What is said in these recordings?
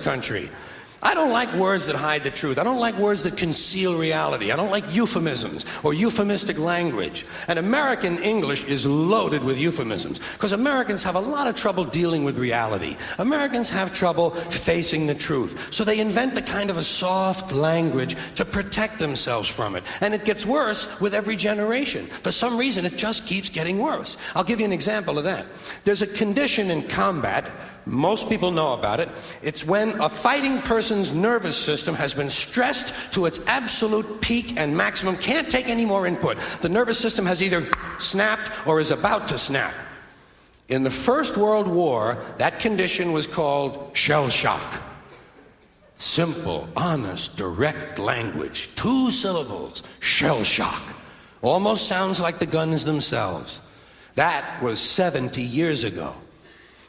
country. I don't like words that hide the truth. I don't like words that conceal reality. I don't like euphemisms or euphemistic language. And American English is loaded with euphemisms because Americans have a lot of trouble dealing with reality. Americans have trouble facing the truth. So they invent a kind of a soft language to protect themselves from it. And it gets worse with every generation. For some reason, it just keeps getting worse. I'll give you an example of that. There's a condition in combat. Most people know about it. It's when a fighting person's nervous system has been stressed to its absolute peak and maximum, can't take any more input. The nervous system has either snapped or is about to snap. In the First World War, that condition was called shell shock. Simple, honest, direct language. 2 syllables, shell shock. Almost sounds like the guns themselves. That was 70 years ago.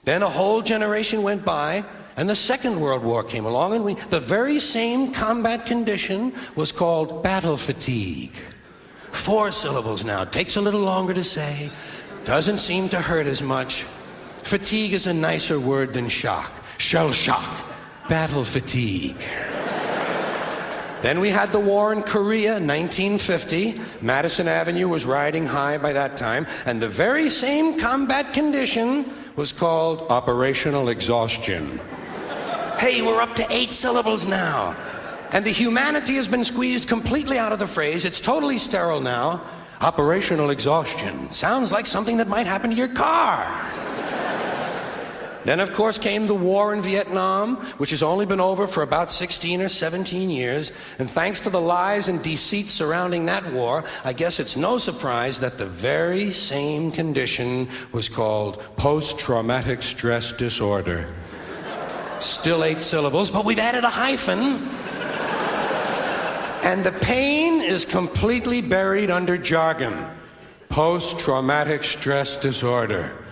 Then a whole generation went by, and the Second World War came along, and the very same combat condition was called battle fatigue. 4 syllables now. Takes a little longer to say. Doesn't seem to hurt as much. Fatigue is a nicer word than shock. Shell shock. Battle fatigue. Then we had the war in Korea, 1950. Madison Avenue was riding high by that time, and the very same combat condition was called operational exhaustion. Hey, we're up to 8 syllables now. And the humanity has been squeezed completely out of the phrase. It's totally sterile now. Operational exhaustion. Sounds like something that might happen to your car. Then, of course, came the war in Vietnam, which has only been over for about 16 or 17 years. And thanks to the lies and deceit surrounding that war, I guess it's no surprise that the very same condition was called post-traumatic stress disorder. Still 8 syllables, but we've added a hyphen. And the pain is completely buried under jargon. Post-traumatic stress disorder.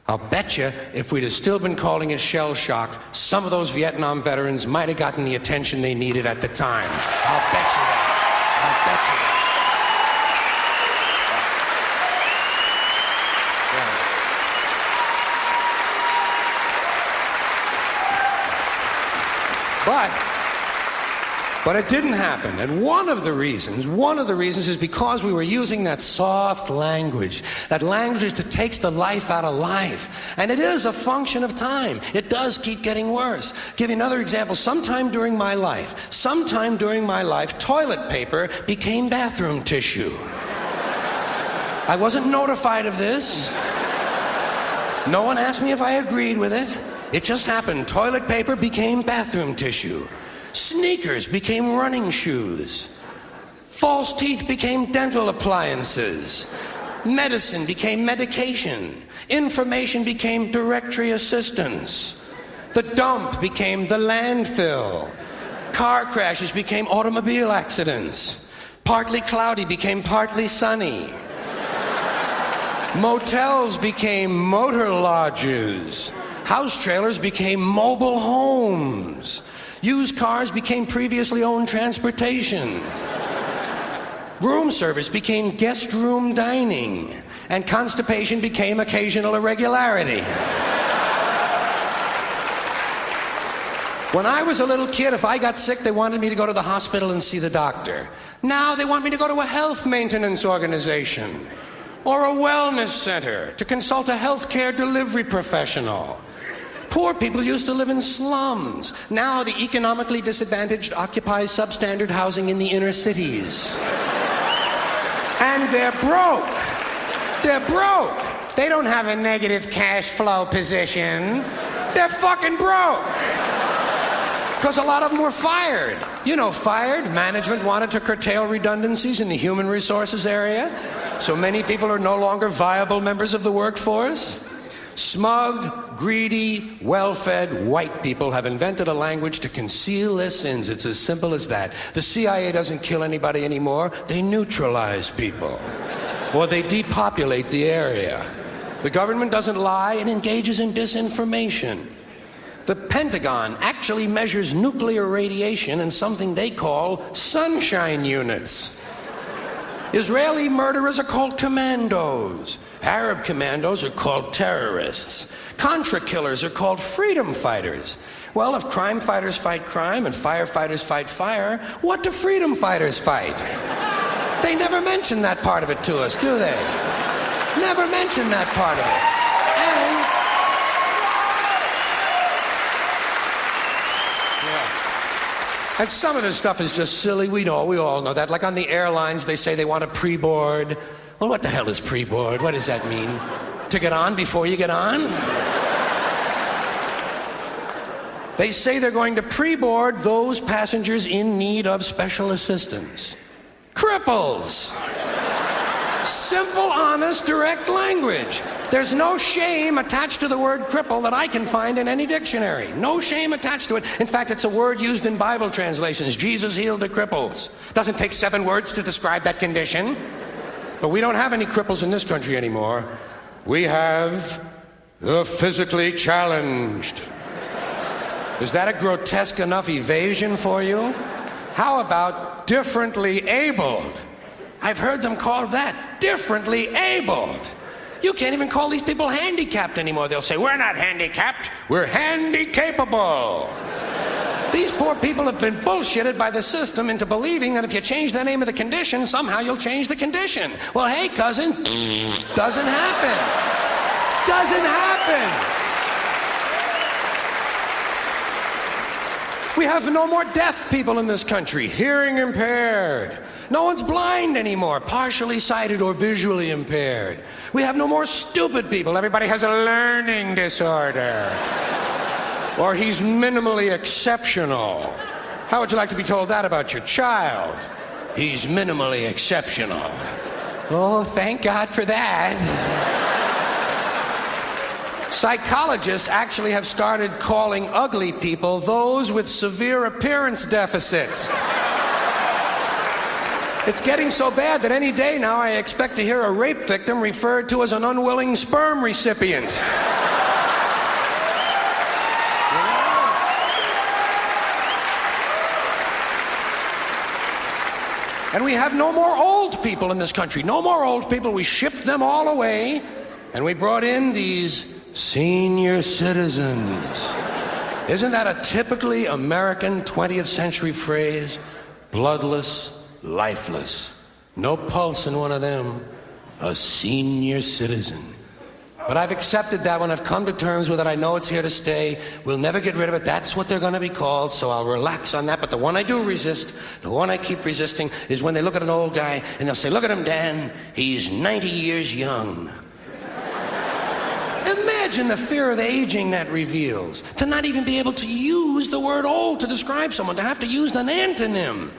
I'll bet you if we'd have still been calling it shell shock, some of those Vietnam veterans might have gotten the attention they needed at the time. I'll bet you that. I'll bet you that. But it didn't happen. And one of the reasons is because we were using that soft language, that language that takes the life out of life. And it is a function of time. It does keep getting worse. Give you another example. Sometime during my life, toilet paper became bathroom tissue. I wasn't notified of this. No one asked me if I agreed with it. It just happened. Toilet paper became bathroom tissue. Sneakers became running shoes. False teeth became dental appliances. Medicine became medication. Information became directory assistance. The dump became the landfill. Car crashes became automobile accidents. Partly cloudy became partly sunny. Motels became motor lodges. House trailers became mobile homes. Used cars became previously owned transportation. Room service became guest room dining. And constipation became occasional irregularity. When I was a little kid, if I got sick, they wanted me to go to the hospital and see the doctor. Now they want me to go to a health maintenance organization or a wellness center to consult a healthcare delivery professional. Poor people used to live in slums. Now the economically disadvantaged occupy substandard housing in the inner cities. And they're broke. They're broke. They don't have a negative cash flow position. They're fucking broke. Because a lot of them were fired. You know, fired. Management wanted to curtail redundancies in the human resources area. So many people are no longer viable members of the workforce. Smug, greedy, well-fed white people have invented a language to conceal their sins. It's as simple as that. The CIA doesn't kill anybody anymore. They neutralize people. Or they depopulate the area. The government doesn't lie. It engages in disinformation. The Pentagon actually measures nuclear radiation in something they call sunshine units. Israeli murderers are called commandos. Arab commandos are called terrorists. Contra killers are called freedom fighters. Well, if crime fighters fight crime and firefighters fight fire, what do freedom fighters fight? They never mention that part of it to us, do they? Never mention that part of it. And some of this stuff is just silly. We all know that. Like on the airlines, they say they want a pre-board. Well, what the hell is pre-board? What does that mean? To get on before you get on? They say they're going to pre-board those passengers in need of special assistance. Cripples! Simple, honest, direct language. There's no shame attached to the word cripple that I can find in any dictionary. No shame attached to it. In fact, it's a word used in Bible translations. Jesus healed the cripples. Doesn't take 7 words to describe that condition. But we don't have any cripples in this country anymore. We have the physically challenged. Is that a grotesque enough evasion for you? How about differently abled? I've heard them called that, differently abled. You can't even call these people handicapped anymore. They'll say, we're not handicapped, we're handy-capable. These poor people have been bullshitted by the system into believing that if you change the name of the condition, somehow you'll change the condition. Well, hey, cousin, doesn't happen. Doesn't happen. We have no more deaf people in this country, hearing impaired. No one's blind anymore, partially sighted or visually impaired. We have no more stupid people. Everybody has a learning disorder. Or he's minimally exceptional. How would you like to be told that about your child? He's minimally exceptional. Oh, thank God for that. Psychologists actually have started calling ugly people those with severe appearance deficits. It's getting so bad that any day now I expect to hear a rape victim referred to as an unwilling sperm recipient. And we have no more old people in this country. No more old people. We shipped them all away, and we brought in these senior citizens. Isn't that a typically American 20th century phrase? Bloodless, lifeless. No pulse in one of them. A senior citizen. But I've accepted that one. I've come to terms with it. I know it's here to stay. We'll never get rid of it. That's what they're going to be called, so I'll relax on that. But the one I do resist, the one I keep resisting, is when they look at an old guy and they'll say, look at him, Dan. He's 90 years young. Imagine the fear of aging that reveals. To not even be able to use the word old to describe someone, to have to use an antonym.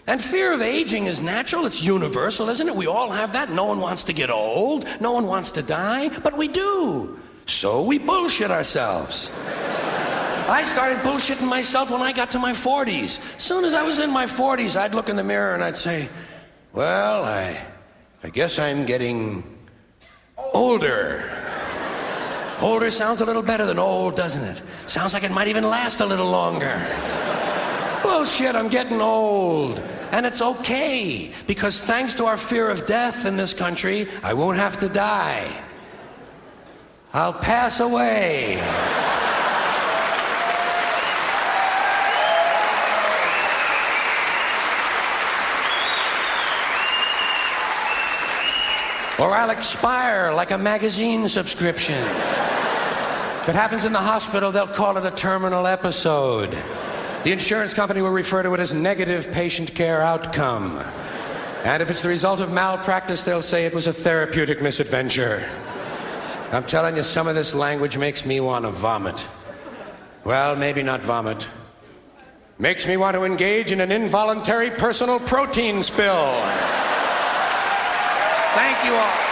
And fear of aging is natural, it's universal, isn't it? We all have that. No one wants to get old, no one wants to die, but we do. So we bullshit ourselves. I started bullshitting myself when I got to my 40s. As soon as I was in my 40s, I'd look in the mirror and I'd say, well, I guess I'm getting older. Older sounds a little better than old, doesn't it? Sounds like it might even last a little longer. Bullshit, I'm getting old. And it's okay, because thanks to our fear of death in this country, I won't have to die. I'll pass away. Or I'll expire like a magazine subscription. If it happens in the hospital, they'll call it a terminal episode. The insurance company will refer to it as negative patient care outcome. And if it's the result of malpractice, they'll say it was a therapeutic misadventure. I'm telling you, some of this language makes me want to vomit. Well, maybe not vomit. Makes me want to engage in an involuntary personal protein spill. Thank you all.